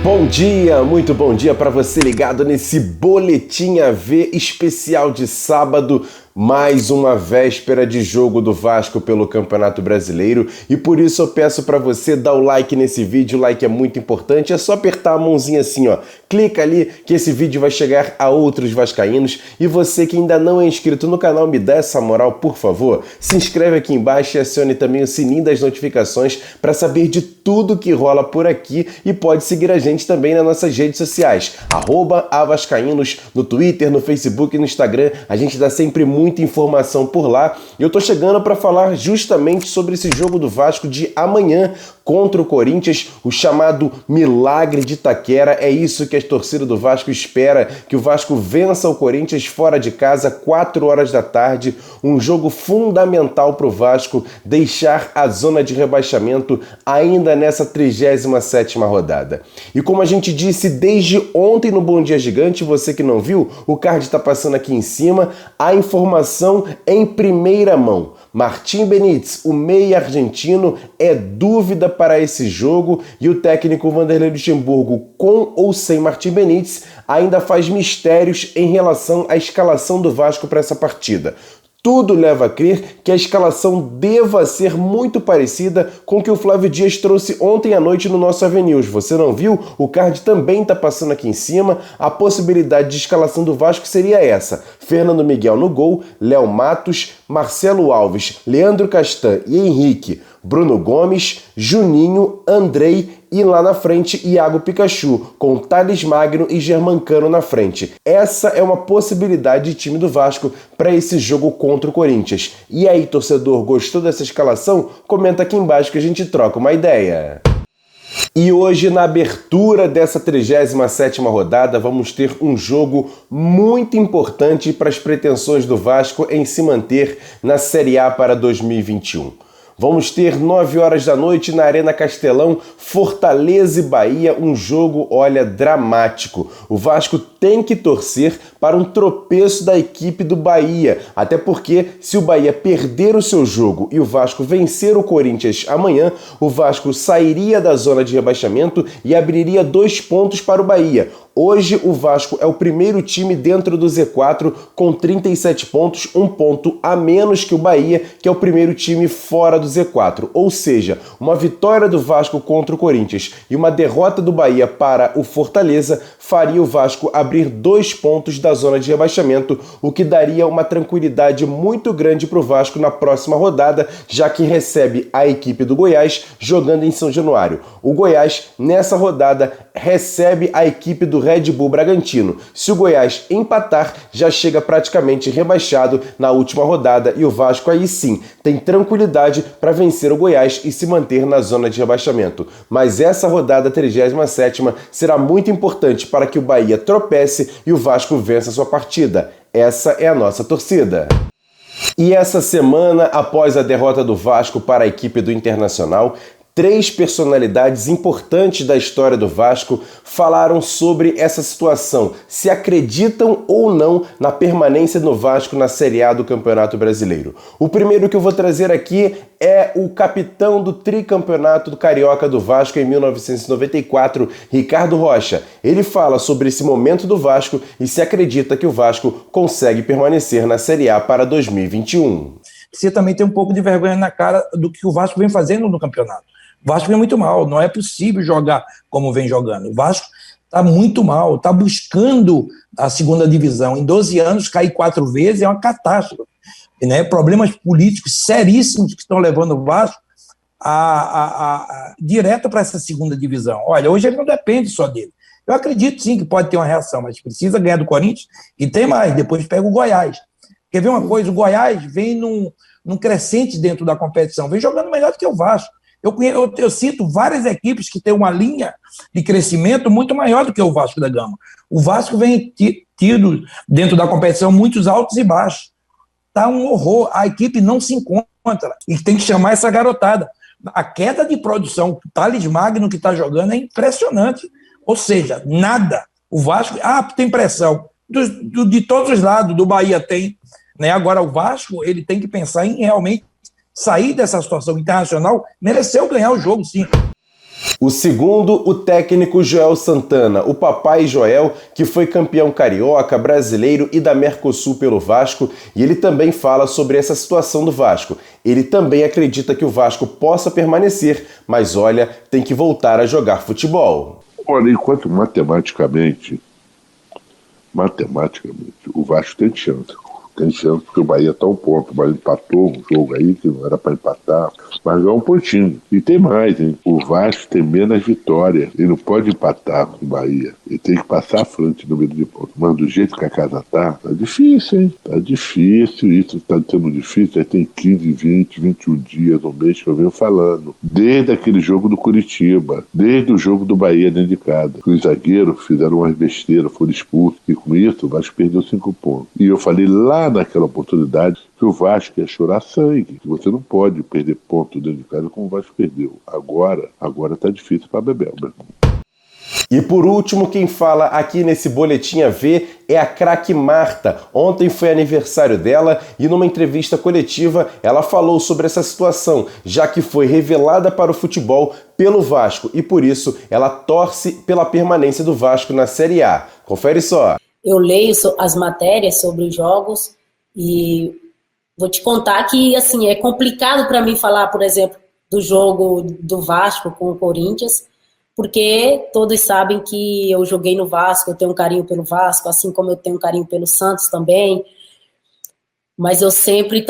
Bom dia, muito bom dia para você ligado nesse Boletim AV especial de sábado, mais uma véspera de jogo do Vasco pelo Campeonato Brasileiro, e por isso eu peço para você dar o like nesse vídeo. O like é muito importante, é só apertar a mãozinha assim, ó, clica ali que esse vídeo vai chegar a outros vascaínos. E você que ainda não é inscrito no canal, me dá essa moral, por favor, se inscreve aqui embaixo e acione também o sininho das notificações para saber de tudo que rola por aqui, e pode seguir a gente também nas nossas redes sociais, @avascaínos, no Twitter, no Facebook e no Instagram. A gente dá sempre muita informação por lá. E eu tô chegando para falar justamente sobre esse jogo do Vasco de amanhã contra o Corinthians, o chamado Milagre de Itaquera. É isso que a torcida do Vasco espera, que o Vasco vença o Corinthians fora de casa, 4 horas da tarde, um jogo fundamental para o Vasco deixar a zona de rebaixamento ainda nessa 37ª rodada. E como a gente disse desde ontem no Bom Dia Gigante, você que não viu, o card está passando aqui em cima, a informação em primeira mão. Martim Benítez, o meia argentino, é dúvida para esse jogo, e o técnico Vanderlei Luxemburgo, com ou sem Martim Benítez, ainda faz mistérios em relação à escalação do Vasco para essa partida. Tudo leva a crer que a escalação deva ser muito parecida com o que o Flávio Dias trouxe ontem à noite no nosso AV. Você não viu? O card também está passando aqui em cima. A possibilidade de escalação do Vasco seria essa: Fernando Miguel no gol, Léo Matos, Marcelo Alves, Leandro Castan e Henrique, Bruno Gomes, Juninho, Andrei e lá na frente Iago Pikachu, com Thales Magno e Germancano na frente. Essa é uma possibilidade de time do Vasco para esse jogo contra o Corinthians. E aí, torcedor, gostou dessa escalação? Comenta aqui embaixo que a gente troca uma ideia. E hoje, na abertura dessa 37ª rodada, vamos ter um jogo muito importante para as pretensões do Vasco em se manter na Série A para 2021. Vamos ter 9 horas da noite na Arena Castelão, Fortaleza e Bahia, um jogo, olha, dramático. O Vasco tem que torcer para um tropeço da equipe do Bahia, até porque se o Bahia perder o seu jogo e o Vasco vencer o Corinthians amanhã, o Vasco sairia da zona de rebaixamento e abriria 2 pontos para o Bahia. Hoje o Vasco é o primeiro time dentro do Z4 com 37 pontos, 1 ponto a menos que o Bahia, que é o primeiro time fora do Z4. Ou seja, uma vitória do Vasco contra o Corinthians e uma derrota do Bahia para o Fortaleza faria o Vasco abrir 2 pontos da zona de rebaixamento, o que daria uma tranquilidade muito grande para o Vasco na próxima rodada, já que recebe a equipe do Goiás jogando em São Januário. O Goiás, nessa rodada, recebe a equipe do Red Bull Bragantino. Se o Goiás empatar, já chega praticamente rebaixado na última rodada, e o Vasco aí sim tem tranquilidade para vencer o Goiás e se manter na zona de rebaixamento. Mas essa rodada 37ª será muito importante para que o Bahia tropece e o Vasco vença sua partida. Essa é a nossa torcida. E essa semana, após a derrota do Vasco para a equipe do Internacional, 3 personalidades importantes da história do Vasco falaram sobre essa situação, se acreditam ou não na permanência do Vasco na Série A do Campeonato Brasileiro. O primeiro que eu vou trazer aqui é o capitão do tricampeonato do Carioca do Vasco em 1994, Ricardo Rocha. Ele fala sobre esse momento do Vasco e se acredita que o Vasco consegue permanecer na Série A para 2021. Você também tem um pouco de vergonha na cara do que o Vasco vem fazendo no campeonato. O Vasco vem muito mal, não é possível jogar como vem jogando. O Vasco está muito mal, está buscando a segunda divisão. Em 12 anos, cair 4 vezes é uma catástrofe. Né? Problemas políticos seríssimos que estão levando o Vasco direto para essa segunda divisão. Olha, hoje ele não depende só dele. Eu acredito sim que pode ter uma reação, mas precisa ganhar do Corinthians e tem mais, depois pega o Goiás. Quer ver uma coisa? O Goiás vem num crescente dentro da competição, vem jogando melhor do que o Vasco. Eu cito várias equipes que têm uma linha de crescimento muito maior do que o Vasco da Gama. O Vasco vem tido dentro da competição muitos altos e baixos. Está um horror, a equipe não se encontra e tem que chamar essa garotada. A queda de produção, o Thales Magno que está jogando é impressionante. Ou seja, nada. O Vasco, tem pressão. De todos os lados, do Bahia tem, né? Agora, o Vasco, ele tem que pensar em realmente sair dessa situação internacional, mereceu ganhar o jogo, sim. O segundo, o técnico Joel Santana, o papai Joel, que foi campeão carioca, brasileiro e da Mercosul pelo Vasco, e ele também fala sobre essa situação do Vasco. Ele também acredita que o Vasco possa permanecer, mas olha, tem que voltar a jogar futebol. Olha, enquanto matematicamente, o Vasco tem chance. Tem chance porque o Bahia está a um ponto. O Bahia empatou um jogo aí que não era para empatar, mas ganhou um pontinho. E tem mais, hein? O Vasco tem menos vitórias. Ele não pode empatar com o Bahia. Ele tem que passar à frente no número de pontos. Mas do jeito que a casa tá difícil, hein? Tá difícil. Isso tá sendo difícil. Já tem 15, 20, 21 dias, um mês que eu venho falando. Desde aquele jogo do Curitiba, desde o jogo do Bahia dentro de casa. Os zagueiros fizeram umas besteiras, foram expulsos. E com isso, o Vasco perdeu 5 pontos. E eu falei lá naquela oportunidade que o Vasco ia chorar sangue, que você não pode perder ponto dentro de casa como o Vasco perdeu. Agora tá difícil para Bebel, meu irmão. E por último, quem fala aqui nesse Boletim AV é a craque Marta. Ontem foi aniversário dela e numa entrevista coletiva ela falou sobre essa situação, já que foi revelada para o futebol pelo Vasco e por isso ela torce pela permanência do Vasco na Série A. Confere só. Eu leio as matérias sobre os jogos e vou te contar que assim, é complicado para mim falar, por exemplo, do jogo do Vasco com o Corinthians, porque todos sabem que eu joguei no Vasco, eu tenho um carinho pelo Vasco, assim como eu tenho um carinho pelo Santos também, mas eu sempre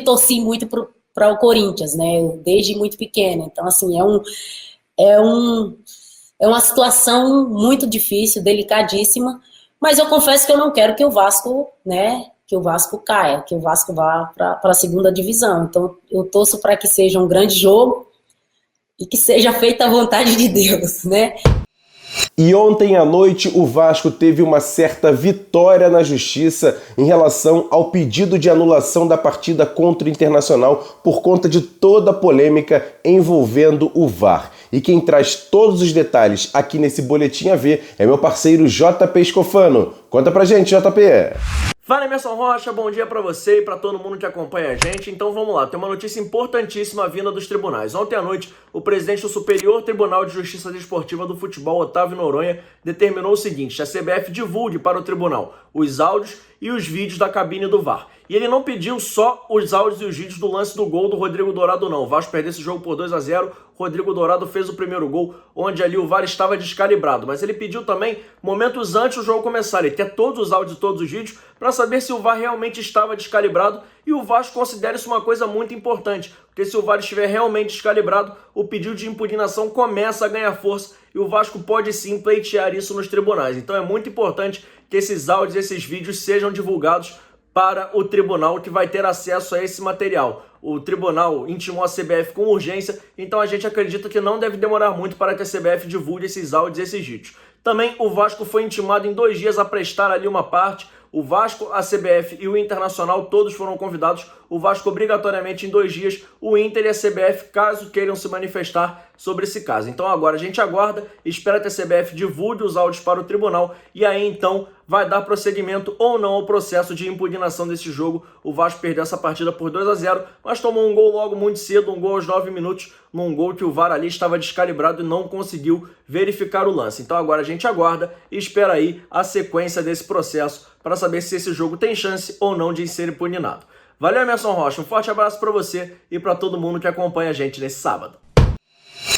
torci muito para o Corinthians, né, desde muito pequena. Então, assim, é uma situação muito difícil, delicadíssima, mas eu confesso que eu não quero que o Vasco, né, que o Vasco caia, que o Vasco vá para a segunda divisão. Então, eu torço para que seja um grande jogo e que seja feita a vontade de Deus, né? E ontem à noite o Vasco teve uma certa vitória na justiça em relação ao pedido de anulação da partida contra o Internacional por conta de toda a polêmica envolvendo o VAR. E quem traz todos os detalhes aqui nesse Boletim AV é meu parceiro JP Escofano. Conta pra gente, JP! Fala, Emerson Rocha, bom dia pra você e pra todo mundo que acompanha a gente. Então vamos lá, tem uma notícia importantíssima vinda dos tribunais. Ontem à noite, o presidente do Superior Tribunal de Justiça Desportiva do Futebol, Otávio Noronha, determinou o seguinte: a CBF divulgue para o tribunal os áudios e os vídeos da cabine do VAR. E ele não pediu só os áudios e os vídeos do lance do gol do Rodrigo Dourado, não. O Vasco perdeu esse jogo por 2-0, Rodrigo Dourado fez o primeiro gol, onde ali o VAR estava descalibrado. Mas ele pediu também, momentos antes do jogo começar, ele quer todos os áudios e todos os vídeos para saber se o VAR realmente estava descalibrado, e o Vasco considera isso uma coisa muito importante, porque se o VAR estiver realmente descalibrado, o pedido de impugnação começa a ganhar força e o Vasco pode sim pleitear isso nos tribunais. Então é muito importante que esses áudios e esses vídeos sejam divulgados para o tribunal, que vai ter acesso a esse material. O tribunal intimou a CBF com urgência, então a gente acredita que não deve demorar muito para que a CBF divulgue esses áudios e esses vídeos. Também o Vasco foi intimado em 2 dias a prestar ali uma parte. O Vasco, a CBF e o Internacional todos foram convidados. O Vasco obrigatoriamente em 2 dias, o Inter e a CBF, caso queiram se manifestar sobre esse caso. Então agora a gente aguarda, espera que a CBF divulgue os áudios para o tribunal e aí então vai dar prosseguimento ou não ao processo de impugnação desse jogo. O Vasco perdeu essa partida por 2-0, mas tomou um gol logo muito cedo, um gol aos 9 minutos, num gol que o VAR ali estava descalibrado e não conseguiu verificar o lance. Então agora a gente aguarda e espera aí a sequência desse processo para saber se esse jogo tem chance ou não de ser impugnado. Valeu, Emerson Rocha, um forte abraço para você e para todo mundo que acompanha a gente nesse sábado.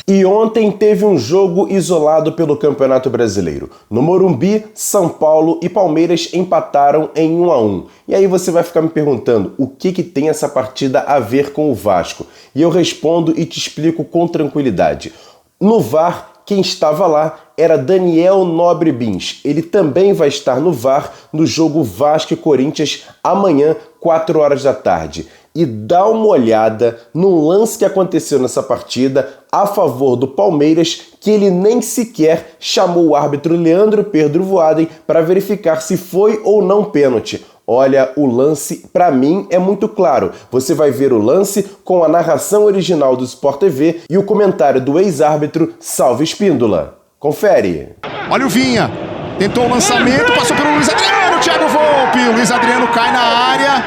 E ontem teve um jogo isolado pelo Campeonato Brasileiro. No Morumbi, São Paulo e Palmeiras empataram em 1-1. E aí você vai ficar me perguntando o que tem essa partida a ver com o Vasco? E eu respondo e te explico com tranquilidade. No VAR, quem estava lá era Daniel Nobre Bins. Ele também vai estar no VAR no jogo Vasco e Corinthians amanhã, 4 horas da tarde. E dá uma olhada no lance que aconteceu nessa partida a favor do Palmeiras, que ele nem sequer chamou o árbitro Leandro Pedro Voaden para verificar se foi ou não pênalti. Olha, o lance, para mim, é muito claro. Você vai ver o lance com a narração original do Sport TV e o comentário do ex-árbitro Salvo Espíndola. Confere. Olha o Vinha, tentou o lançamento, passou pelo Luiz Adriano, Thiago Volpi. o Luiz Adriano cai na área.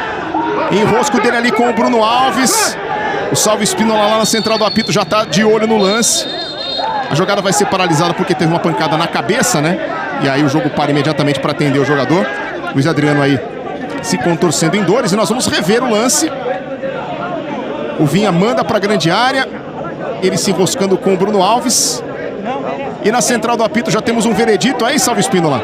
Enrosco dele ali com o Bruno Alves. O Salvo Espínola lá na central do apito já tá de olho no lance. A jogada vai ser paralisada porque teve uma pancada na cabeça, né? E aí o jogo para imediatamente para atender o jogador. Luiz Adriano aí se contorcendo em dores. E nós vamos rever o lance. O Vinha manda para a grande área. Ele se enroscando com o Bruno Alves. E na central do apito já temos um veredito aí, Salvo Espínola.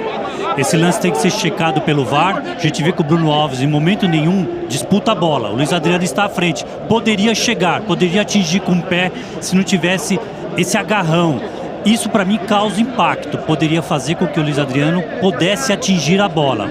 Esse lance tem que ser checado pelo VAR. A gente vê que o Bruno Alves em momento nenhum disputa a bola. O Luiz Adriano está à frente. Poderia chegar, poderia atingir com o pé se não tivesse esse agarrão. Isso para mim causa impacto. Poderia fazer com que o Luiz Adriano pudesse atingir a bola.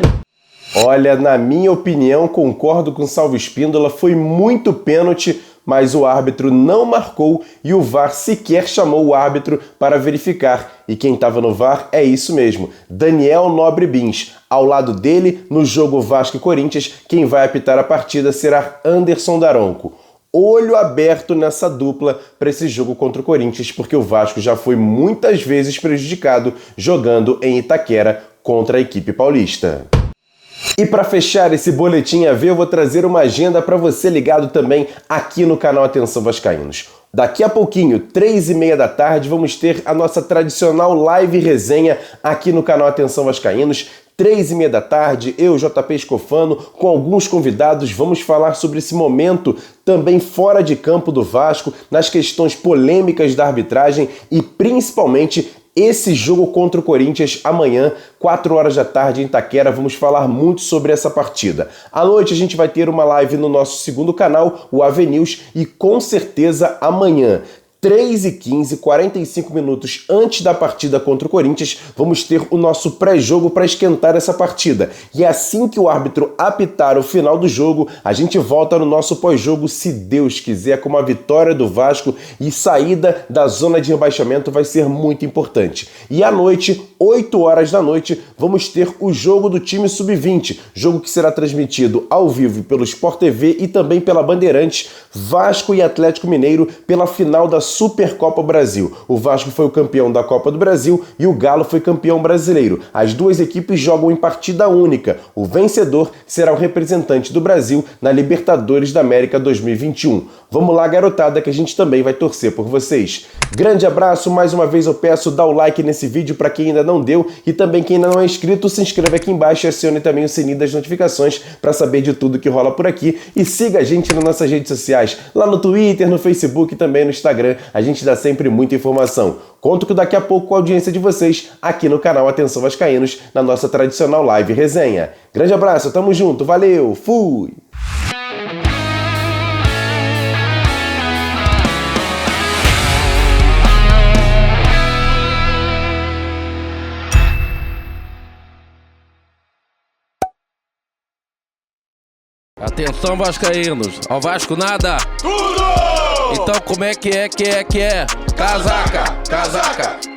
Olha, na minha opinião, concordo com o Salvo Espíndola, foi muito pênalti, mas o árbitro não marcou e o VAR sequer chamou o árbitro para verificar. E quem estava no VAR é isso mesmo, Daniel Nobre Bins. Ao lado dele, no jogo Vasco e Corinthians, quem vai apitar a partida será Anderson Daronco. Olho aberto nessa dupla para esse jogo contra o Corinthians, porque o Vasco já foi muitas vezes prejudicado jogando em Itaquera contra a equipe paulista. E para fechar esse boletim AV, eu vou trazer uma agenda para você ligado também aqui no canal Atenção Vascaínos. Daqui a pouquinho, 3h30 da tarde, vamos ter a nossa tradicional live resenha aqui no canal Atenção Vascaínos. 3h30 da tarde, eu, JP Escofano, com alguns convidados, vamos falar sobre esse momento também fora de campo do Vasco, nas questões polêmicas da arbitragem e principalmente esse jogo contra o Corinthians amanhã, 4 horas da tarde em Itaquera. Vamos falar muito sobre essa partida. À noite a gente vai ter uma live no nosso segundo canal, o AV News, e com certeza amanhã, 3h15, 45 minutos antes da partida contra o Corinthians, vamos ter o nosso pré-jogo para esquentar essa partida. E assim que o árbitro apitar o final do jogo, a gente volta no nosso pós-jogo, se Deus quiser, com uma vitória do Vasco e saída da zona de rebaixamento vai ser muito importante. E à noite, 8 horas da noite, vamos ter o jogo do time sub-20, jogo que será transmitido ao vivo pelo Sport TV e também pela Bandeirantes, Vasco e Atlético Mineiro pela final da Supercopa Brasil. O Vasco foi o campeão da Copa do Brasil e o Galo foi campeão brasileiro. As duas equipes jogam em partida única. O vencedor será o representante do Brasil na Libertadores da América 2021. Vamos lá, garotada, que a gente também vai torcer por vocês. Grande abraço, mais uma vez eu peço, dá o like nesse vídeo para quem ainda não deu e também quem ainda não é inscrito, se inscreve aqui embaixo e acione também o sininho das notificações para saber de tudo que rola por aqui e siga a gente nas nossas redes sociais, lá no Twitter, no Facebook e também no Instagram. A gente dá sempre muita informação. Conto que daqui a pouco com a audiência de vocês aqui no canal Atenção Vascaínos, na nossa tradicional live resenha. Grande abraço, tamo junto, valeu, fui! Atenção vascaínos, ao Vasco nada! Tudo! Então como é que é? Casaca, casaca!